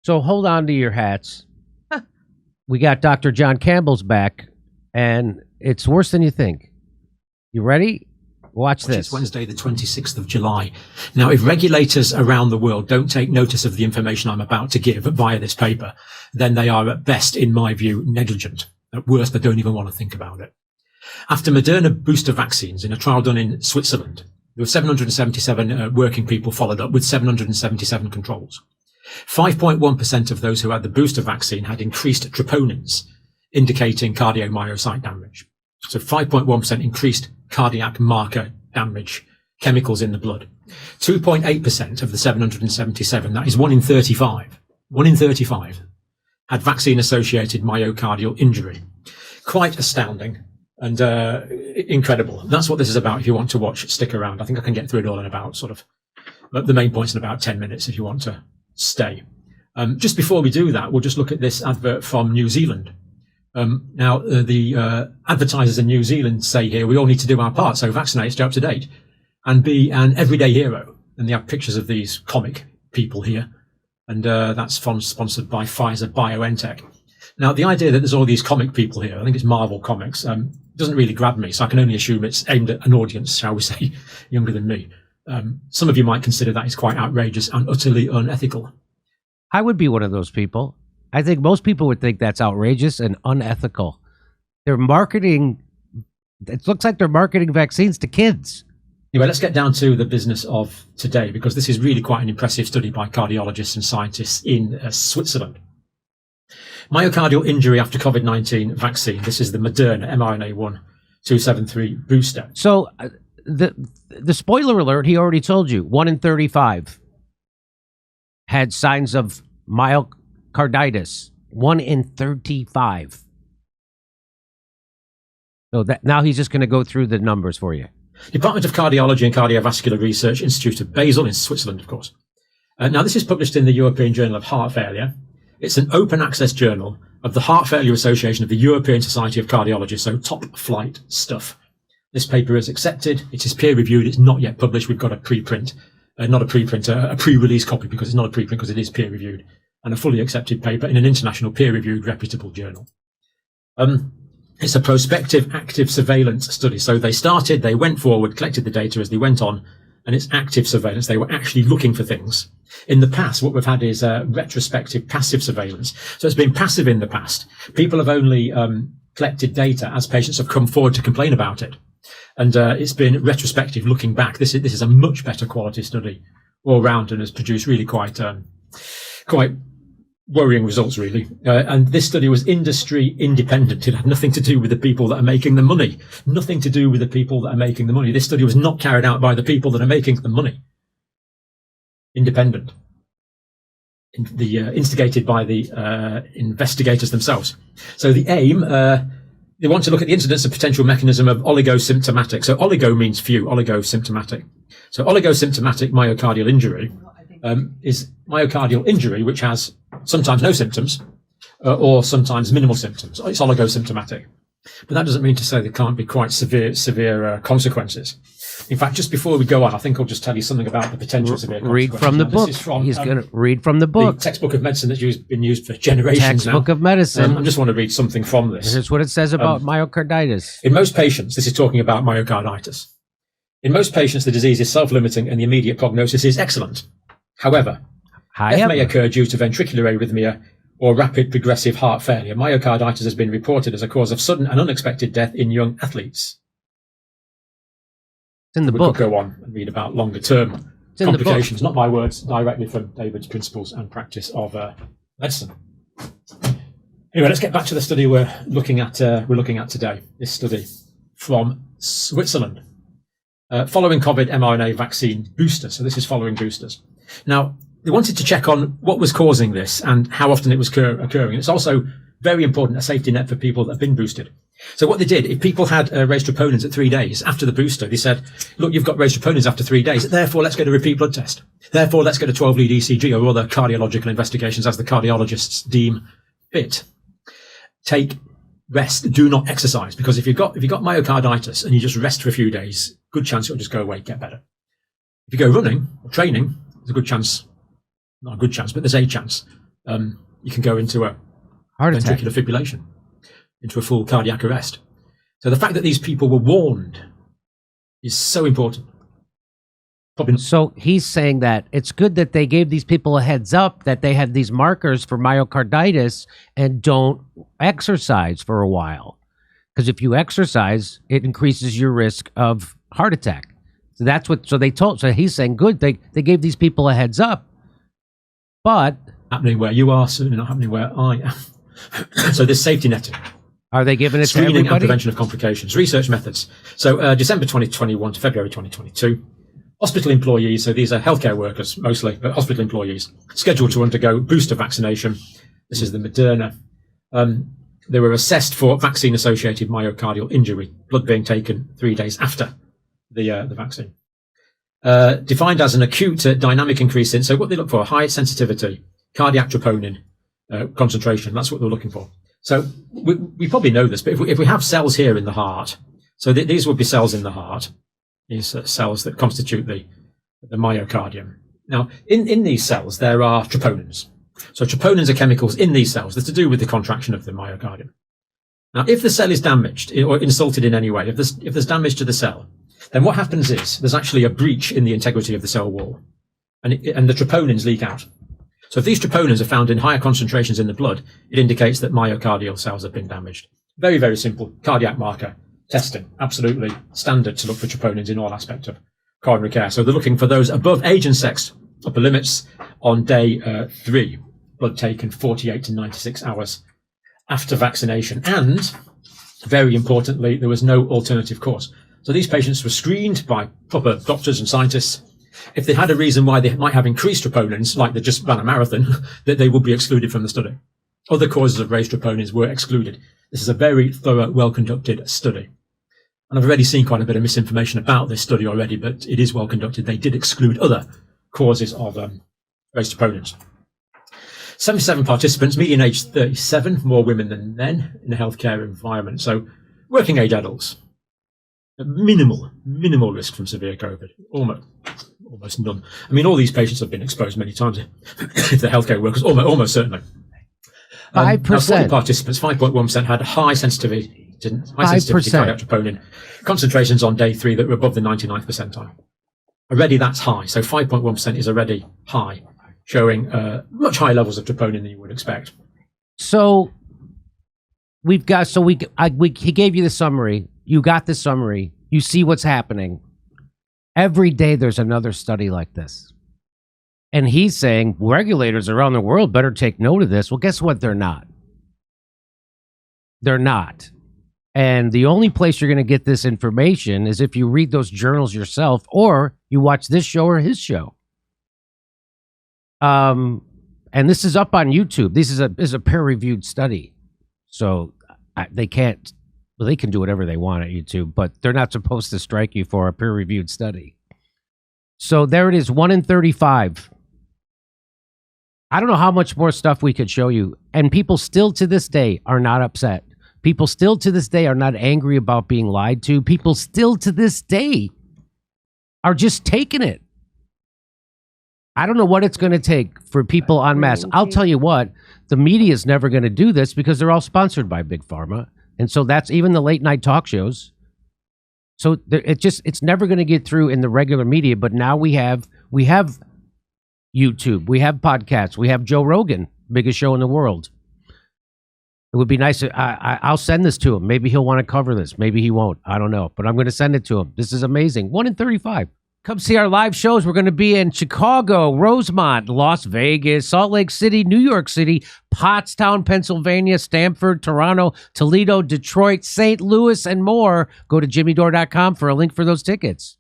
So hold on to your hats. We got Dr. John Campbell's back, and it's worse than you think. You ready? Watch this. It's Wednesday, the 26th of July. Now, if regulators around the world don't take notice of the information I'm about to give via this paper, then they are at best, in my view, negligent. At worst, they don't even want to think about it. After Moderna booster vaccines in a trial done in Switzerland, there were 777 working people followed up with 777 controls. 5.1% of those who had the booster vaccine had increased troponins, indicating cardiomyocyte damage. So 5.1% increased cardiac marker damage, chemicals in the blood. 2.8% of the 777, that is 1 in 35, had vaccine-associated myocardial injury. Quite astounding and incredible. That's what this is about. If you want to watch, stick around. I think I can get through it all in about the main points in about 10 minutes if you want to stay. Just before we do that, we'll just look at this advert from New Zealand. Now, the advertisers in New Zealand say here, we all need to do our part, so vaccinate, stay up to date, and be an everyday hero. And they have pictures of these comic people here, and that's sponsored by Pfizer BioNTech. Now, the idea that there's all these comic people here, I think it's Marvel Comics, doesn't really grab me, so I can only assume it's aimed at an audience, shall we say, younger than me. Some of you might consider that is quite outrageous and utterly unethical. I would be one of those people. I think most people would think that's outrageous and unethical. They're marketing, it looks like they're marketing vaccines to kids. Anyway, let's get down to the business of today, because this is really quite an impressive study by cardiologists and scientists in Switzerland. Myocardial injury after COVID-19 vaccine. This is the Moderna mRNA-1273 booster. So the spoiler alert, he already told you, 1 in 35 had signs of myocarditis. 1 in 35. So that now he's just going to go through the numbers for you. Department of Cardiology and Cardiovascular Research, Institute of Basel in Switzerland, of course. Now, this is published in the European Journal of Heart Failure. It's an open access journal of the Heart Failure Association of the European Society of Cardiology, so top flight stuff. This paper is accepted. It is peer reviewed. It's not yet published. We've got a preprint, not a preprint, a pre-release copy, because it's not a preprint because it is peer reviewed, and a fully accepted paper in an international peer reviewed reputable journal. It's a prospective active surveillance study. So they went forward, collected the data as they went on, and it's active surveillance. They were actually looking for things. In the past, what we've had is retrospective passive surveillance. So it's been passive in the past. People have only collected data as patients have come forward to complain about it. And it's been retrospective, looking back. This is a much better quality study all round, and has produced really quite worrying results, really. And this study was industry independent. It had nothing to do with the people that are making the money. Nothing to do with the people that are making the money. This study was not carried out by the people that are making the money. Independent. Instigated by the investigators themselves. So the aim, they want to look at the incidence of potential mechanism of oligosymptomatic. So oligo means few, oligosymptomatic. So oligosymptomatic myocardial injury is myocardial injury which has sometimes no symptoms or sometimes minimal symptoms. It's oligosymptomatic. But that doesn't mean to say there can't be quite severe consequences. In fact, just before we go on, I think I'll just tell you something about the potential severe consequences. Read from the book. He's going to read from the book. The textbook of medicine that's been used for generations now. Textbook of medicine. I just want to read something from this. Here's what it says about myocarditis. In most patients, this is talking about myocarditis. In most patients, the disease is self-limiting and the immediate prognosis is excellent. However, death may occur due to ventricular arrhythmia or rapid progressive heart failure. Myocarditis has been reported as a cause of sudden and unexpected death in young athletes. It's in the book. We could go on and read about longer term complications, not my words, directly from David's Principles and Practice of Medicine. Anyway, let's get back to the study we're looking at today. This study from Switzerland, following COVID mRNA vaccine booster. So this is following boosters. Now, they wanted to check on what was causing this and how often it was occurring. It's also very important, a safety net for people that have been boosted. So what they did, if people had raised troponins at 3 days after the booster, they said, look, you've got raised troponins after 3 days. Therefore, let's get a repeat blood test. Therefore, let's get a 12-lead ECG or other cardiological investigations as the cardiologists deem fit. Take rest. Do not exercise, because if you've got myocarditis and you just rest for a few days, good chance it'll just go away, get better. If you go running or training, there's a good chance, not a good chance, but there's a chance you can go into a Heart attack. ventricular fibrillation, into a full cardiac arrest. So the fact that these people were warned is so important. Probably. So he's saying that it's good that they gave these people a heads up that they had these markers for myocarditis and don't exercise for a while. Because if you exercise, it increases your risk of heart attack. So that's what, so he's saying, good, they gave these people a heads up. But happening where you are, certainly not happening where I am. So there's safety netting. are they giving it to Screening and everybody? prevention of complications. Research methods. So December 2021 to February 2022. Hospital employees, so these are healthcare workers mostly, but hospital employees, scheduled to undergo booster vaccination. This is the Moderna. They were assessed for vaccine-associated myocardial injury, blood being taken 3 days after the vaccine. Defined as an acute dynamic increase in, so what they look for, high sensitivity, cardiac troponin concentration, that's what they're looking for. So we probably know this, but if we have cells here in the heart, so these would be cells in the heart, these cells that constitute the myocardium. Now, in these cells, there are troponins. So troponins are chemicals in these cells that are to do with the contraction of the myocardium. Now, if the cell is damaged or insulted in any way, if there's damage to the cell, then what happens is there's actually a breach in the integrity of the cell wall, and the troponins leak out. So if these troponins are found in higher concentrations in the blood, it indicates that myocardial cells have been damaged. Very, very simple cardiac marker testing, absolutely standard to look for troponins in all aspects of coronary care. So they're looking for those above age and sex upper limits on day 3, blood taken 48 to 96 hours after vaccination. And very importantly, there was no alternative course. So these patients were screened by proper doctors and scientists. If they had a reason why they might have increased troponins, like they just ran a marathon, that they would be excluded from the study. Other causes of raised troponins were excluded. This is a very thorough, well-conducted study. And I've already seen quite a bit of misinformation about this study already, but it is well conducted. They did exclude other causes of raised troponins. 77 participants, median age 37, more women than men in a healthcare environment. So working age adults, minimal risk from severe COVID, almost none. I mean, all these patients have been exposed many times if they're healthcare workers, almost certainly. 5%. 40 participants, 5.1% had high sensitivity cardiac troponin concentrations on day 3 that were above the 99th percentile. Already that's high, so 5.1% is already high, showing much higher levels of troponin than you would expect. So he gave you the summary. You got the summary. You see what's happening. Every day there's another study like this. And he's saying regulators around the world better take note of this. Well, guess what? They're not. They're not. And the only place you're going to get this information is if you read those journals yourself or you watch this show or his show. And this is up on YouTube. This is a peer-reviewed study. So they can do whatever they want at YouTube, but they're not supposed to strike you for a peer-reviewed study. So there it is, 1 in 35. I don't know how much more stuff we could show you. And people still to this day are not upset. People still to this day are not angry about being lied to. People still to this day are just taking it. I don't know what it's going to take for people en masse. I'll tell you what, the media is never going to do this because they're all sponsored by Big Pharma. And so that's even the late night talk shows. So it's never going to get through in the regular media. But now we have YouTube, we have podcasts, we have Joe Rogan, biggest show in the world. It would be nice. I'll send this to him. Maybe he'll want to cover this. Maybe he won't. I don't know. But I'm going to send it to him. This is amazing. 1 in 35. Come see our live shows. We're going to be in Chicago, Rosemont, Las Vegas, Salt Lake City, New York City, Pottstown, Pennsylvania, Stamford, Toronto, Toledo, Detroit, St. Louis, and more. Go to jimmydore.com for a link for those tickets.